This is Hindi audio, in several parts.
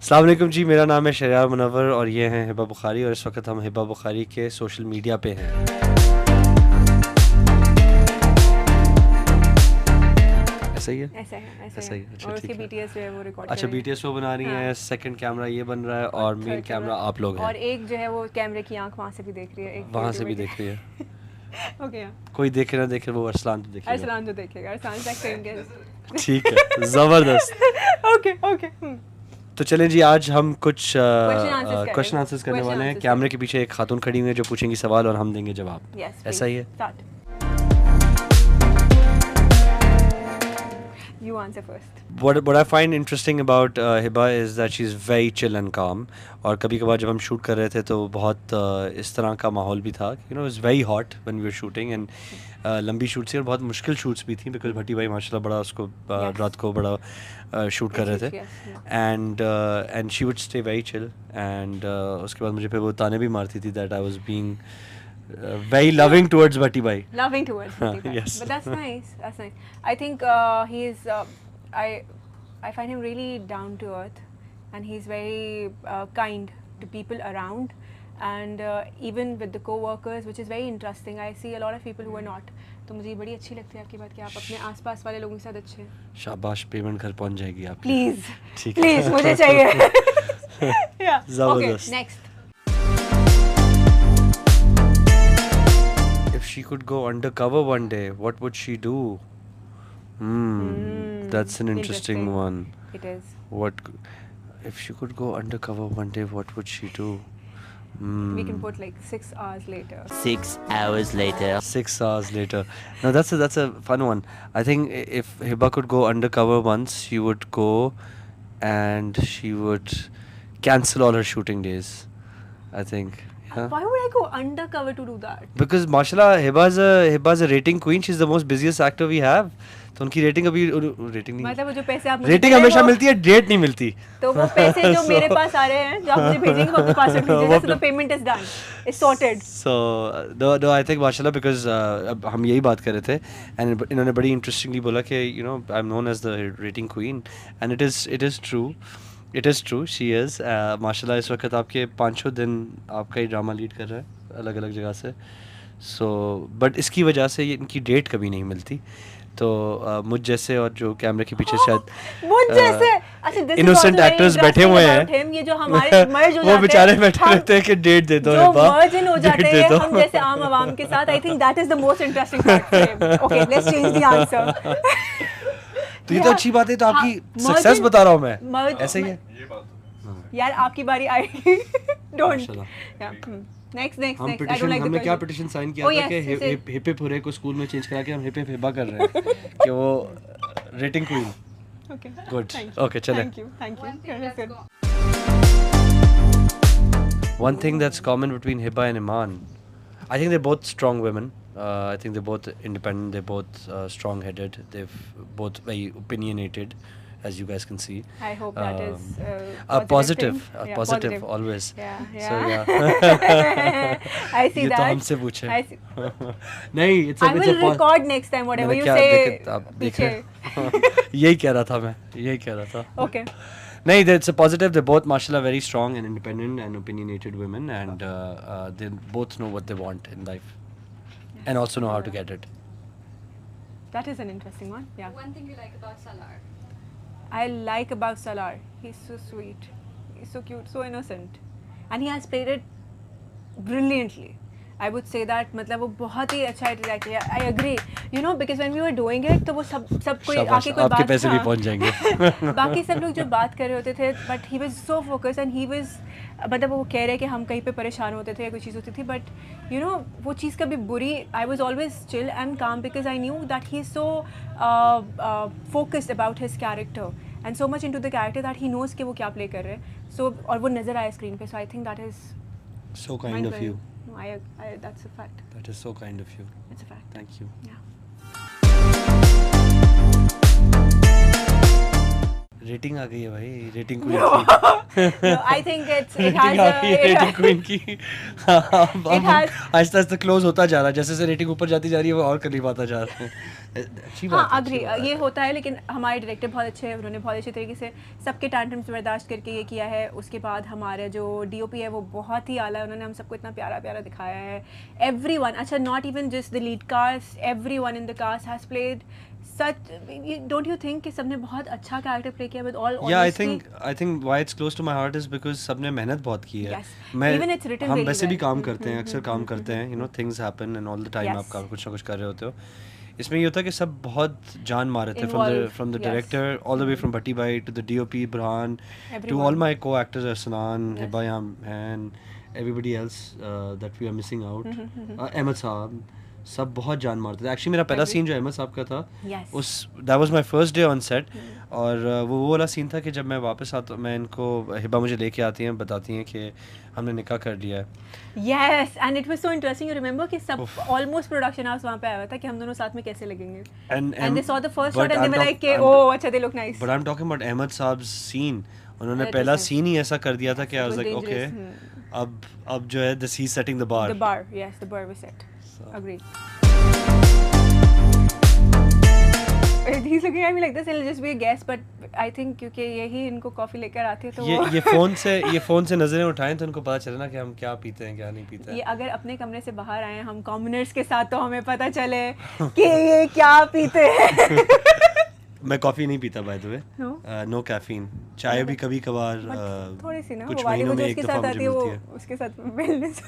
अस्सलाम वालेकुम जी, मेरा नाम है शहरयार मुनव्वर और ये हैं हिबा बुखारी और इस वक्त हम हिबा बुखारी के सोशल मीडिया पे हैं। ऐसा ही है? ऐसा है ऐसा ही है। अच्छा, और उसके ठीक है। BTS जो है वो रिकॉर्ड अच्छा, BTS वो बना रही हैं, सेकंड कैमरा ये बन रहा है और मेन कैमरा आप लोग हैं। और एक जो है वो कैमरे की आंख वहाँ से भी देख रही है, एक वहाँ से भी देख रही है। ओके, कोई देखे ना देखे, वो अरसलान तो देखेगा। अरसलान जो देखेगा, अरसलान चेक करेंगे। ठीक है, ज़बरदस्त। ओके तो चलें जी, आज हम कुछ क्वेश्चन आंसर्स करने वाले हैं। कैमरे के पीछे एक खातून खड़ी हुई है जो पूछेंगी सवाल और हम देंगे जवाब। ऐसा ही है? You answer first. What I find interesting about Hiba is that she's very chill and calm. और कभी कभार जब हम शूट कर रहे थे तो बहुत इस तरह का माहौल भी था, you know, it's very hot when we were shooting and लंबी शूट्स थी और बहुत मुश्किल शूट्स भी थी बिकॉज भट्टी भाई माशाल्लाह बड़ा उसको रात को बड़ा शूट कर रहे थे and she would stay very chill and उसके बाद मुझे फिर वो ताने भी मारती थी that I was being very loving towards Bhatti bhai. Loving towards Bhatti bhai. Yes. But that's nice. That's nice. I think he is. I find him really down to earth, and he's very kind to people around, and even with the co-workers, which is very interesting. I see a lot of people who are not. तो मुझे बड़ी अच्छी लगती है आपकी बात कि आप अपने आसपास वाले लोगों के साथ अच्छे हैं. शाबाश, पेमेंट घर पहुंच जाएगी आप. Please. ठीक है. Please, मुझे चाहिए. Yeah. जबरदस्त. Okay. Next. If she could go undercover one day, what would she do? That's an interesting one. It is. If she could go undercover one day, what would she do? We can put like 6 hours later. 6 hours later. 6 hours later. No, that's a fun one. I think if Hiba could go undercover once, she would go and she would cancel all her shooting days. I think. Yeah. Why would I go undercover to do that? Because mashallah, Hiba's a rating queen. She's the most busiest actor we have. तो उनकी रेटिंग अभी रेटिंग नहीं, मतलब वो जो पैसे आप मुझे रेटिंग हमेशा मिलती है, डेट नहीं मिलती. तो वो पैसे जो मेरे पास आ रहे हैं जो आप मुझे भेजेंगे वो अपने पास रख लीजिएगा. So the payment is done. It's sorted. So no, I think माशाल्लाह because हम यही बात कर रहे थे and इन्होंने बड़ी इंटरेस्टिंगली बोला कि you know I'm known as the rating queen and it is true. It is true, she is. माशाल्लाह इस वक्त आपके 5-6 दिन आपका ही ड्रामा लीड कर रहा है अलग अलग जगह से. So बट इसकी वजह से ये इनकी डेट कभी नहीं मिलती. तो मुझ जैसे और जो कैमरे के पीछे शायद मुझ जैसे अच्छा इनोसेंट एक्टर्स बैठे हुए हैं, ये जो हमारे मर्ज हो जाते हैं, वो बेचारे बैठे रहते हैं कि डेट दे दो, जो मर्ज इन हो जाते हैं हम जैसे आम आवाम के साथ. I think that is the most interesting part. Okay, let's change the answer. तो ये तो अच्छी बात है. तो आपकी सक्सेस बता रहा हूँ मैं. ऐसे ही है यार, आपकी बारी आएगी. Don't. Next I don't like the हमने क्या पिटीशन साइन किया था कि हिप हिप हुरे को स्कूल में चेंज करा के हम हिप हिप हिबा कर रहे हैं कि वो rating queen. Okay, good. Okay, चलें. Thank you. One thing that's common between Hiba and Iman, I think they're both strong women. I think they're both independent. They're both strong-headed. They've both very opinionated, as you guys can see. I hope that is positive. Yeah, positive always. Yeah. So yeah. I see ये that. तो हमसे पूछे. नहीं, it's I will record next time whatever you say. आप देखें. यही कह रहा था. Okay. No, it's a positive. They're both, mashallah, very strong and independent and opinionated women, and they both know what they want in life, and also know how to get it. That is an interesting one. Yeah. One thing you like about Salar? I like about Salar, he's so sweet, he's so cute, so innocent, and he has played it brilliantly. I would say that मतलब वो बहुत ही अच्छा ट्रैक किया. I agree, you know, because when we were doing it तो वो सब कोई आके कोई आपके बात पैसे भी पहुंच जाएंगे. बाकी सब लोग जो बात कर रहे होते थे, but he was so focused and he was मतलब वो कह रहे कि हम कहीं पे परेशान होते थे या कोई चीज़ होती थी, but you know वो चीज़ कभी बुरी. I was always chill and calm because I knew that he is so focused about his character and so much into the character that he knows कि वो क्या play कर रहे हैं. So और वो नज़र आया screen पे. So I think that is So kind of you. No, that's a fact. That is so kind of you. It's a fact. Thank you. Yeah. Rating आ गई है भाई, rating No, queen no, I think it rating has आ गई है रेटिंग a क्वीन की। it has Aahista Aahista close होता जा रहा है, जैसे जैसे रेटिंग ऊपर जाती जा रही है वो और करीब आता जा रहा है। अच्छी हाँ बात है, अग्री, अच्छी बात ये है। होता है, लेकिन हमारे डायरेक्टर बहुत अच्छे हैं, उन्होंने बहुत अच्छे तरीके से सबके टैंट्रम्स बर्दाश्त करके ये किया है। उसके बाद हमारा जो डीओपी है वो बहुत ही आला है, उन्होंने हम सबको इतना प्यारा प्यारा दिखाया है। एवरीवन, अच्छा not even just the lead cast, everyone in the cast has played such, don't you think कि सबने बहुत अच्छा कैरेक्टर प्ले किया with all Yeah, I honesty? think why it's close to my heart is because सबने मेहनत बहुत की है। Yes. मैं Even it's written हम really वैसे भी well. काम करते हैं, अक्सर काम करते हैं, you know things happen and all the time Yes. आप कुछ ना कुछ कर रहे होते हो। इसमें ये होता है कि सब बहुत जान मार रहे थे, Involved, from the yes. director all the way from Bhatti Bhai to the DOP Burhan to Everyone. all my co-actors Arsalan, Yes. Hiba and everybody else that we are missing out, Ahmed साहब, सब बहुत जान मारते थे। एक्चुअली मेरा पहला Agree. सीन जो अहमद साहब का था, Yes. उस that was my first day on set, और वो वाला सीन था कि जब मैं वापस आता, मैं इनको, हिबा मुझे लेके आती हैं, बताती हैं कि हमने निकाह कर लिया है। Yes, and it was so interesting. You remember कि सब almost production house वहाँ पे आया हुआ था कि हम दोनों साथ में कैसे लगेंगे. And they saw the first shot and they were like कि oh अच्छा they look nice. But I am talking about Ahmad sahab scene, उन्होंने That पहला is nice. सीन ही ऐसा कर दिया था कि I It was was like okay, dangerous. अब जो है the sea setting the bar. The bar, yes, the bar was set. Agreed. He's looking at me like this. It'll just be a guess, but I think क्योंकि यही इनको कॉफी लेकर आते हैं तो वो ये फोन से नजरें उठाएं तो उनको पता चले ना कि हम क्या पीते हैं क्या नहीं पीते ये हैं। अगर अपने कमरे से बाहर आए हम कॉमनर्स के साथ, तो हमें पता चले कि ये क्या पीते हैं। मैं कॉफी नहीं पीता by the way, No? No caffeine, चाय भी कभी कभार But थोड़ी सी ना कुछ वो वाली महीनों वो जो में उसके एक दफा साथ मुझे आती है वो मिलती है। उसके साथ मिलने से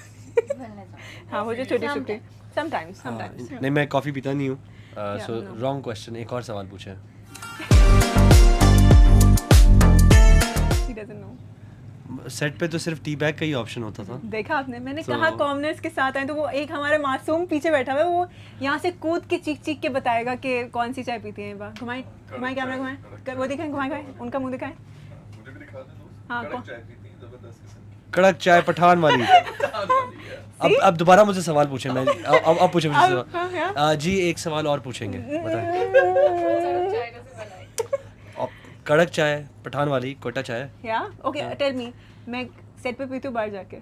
हाँ वो जो छोटी छोटी sometimes हाँ, नहीं मैं कॉफी पीता नहीं हूँ। सो no. रॉन्ग क्वेश्चन, एक और सवाल पूछे। he doesn't know। सेट पे तो सिर्फ टी बैग का ही ऑप्शन होता था। देखा आपने, मैंने So- कहा कॉमनर्स के साथ आए तो वो एक हमारा मासूम पीछे बैठा हुआ है, वो यहाँ से कूद के चीख चीख के बताएगा कि कौन सी चाय पीती है। घुमाए घुमाए कैमरा घुमाए, वो दिखाएं, घुमाए घुमाए उनका मुंह दिखाएं। मुझे भी दिखा दे दोस्त। हाँ, कड़क कौन? चाय पीती है, जबरदस्त किस्म कड़क चाय पठान वाली। की। अब दोबारा मुझसे सवाल पूछे, मैं अब पूछे मुझसे अब, हाँ, सवाल। जी एक सवाल और पूछेंगे, बताएं। अब कड़क चाय पठान वाली, कोटा चाय। या ओके टेल मी, मैं सेट पे पीती हूँ बाहर जाके?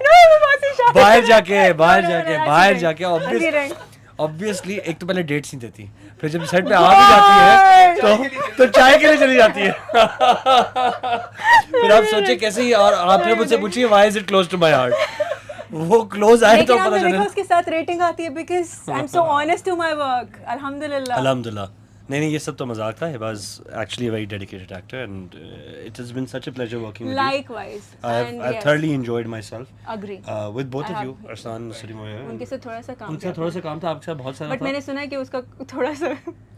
No, वो बहुत ही शांत- बाहर जाके No, no, no, बाहर actually जाके नहीं, actually नहीं। ऑब्वियसली एक तो पहले डेट्स नहीं देती, फिर जब सेट पे आ भी जाती है तो चाय के लिए चली जाती है। फिर आप सोचे कैसे ही, और आपने मुझसे पूछी why is it close to my heart, वो क्लोज आए तो लेकिन पता आपने देखा चले। उसके साथ रेटिंग आती है because I am so honest to my work. अल्हम्दुलिल्लाह। अल्हम्दुलिल्लाह। नहीं ये सब तो मजाक था। He was actually a very dedicated actor and it has been such a pleasure working with you. Likewise. I've thoroughly enjoyed myself agree with both I of have- you, Arsan, Sarimoya. उनके साथ थोड़ा सा काम उनसे थोड़ा सा काम था, आपके साथ बहुत सारा बट था। मैंने सुना है कि उसका थोड़ा सा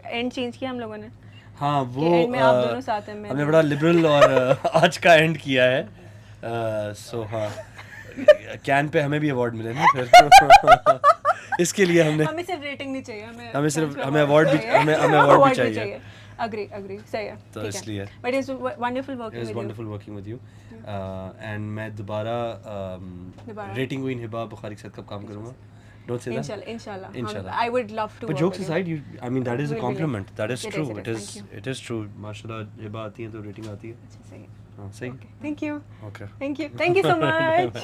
एंड चेंज किया हम लोगों ने। हाँ वो end में आप दोनों साथ हैं, मैं हमने नहीं। बड़ा लिबरल और आज का एंड किया है। सो हाँ, कैन पे हमें भी अवार्ड मिले ना फिर। इसके लिए हमने हमें सिर्फ रेटिंग नहीं चाहिए, हमें सिर्फ हमें अवार्ड भी हमें अवार्ड भी चाहिए। अग्री सही है, तो इसलिए but it's wonderful It working was with wonderful working with you. And मैं दोबारा दोबारा। रेटिंग क्वीन हिबा बुखारी के साथ कब काम करूँगा? Don't say that. इंशाल्लाह Inshallah. I would love to. But jokes aside, I mean that is a We'll be compliment. That is It is, true. it is. Thank It is true. माशाल्लाह हिबा आती है तो रेटिंग आती है। सही है। हाँ सही। Thank you Okay. Thank you so much.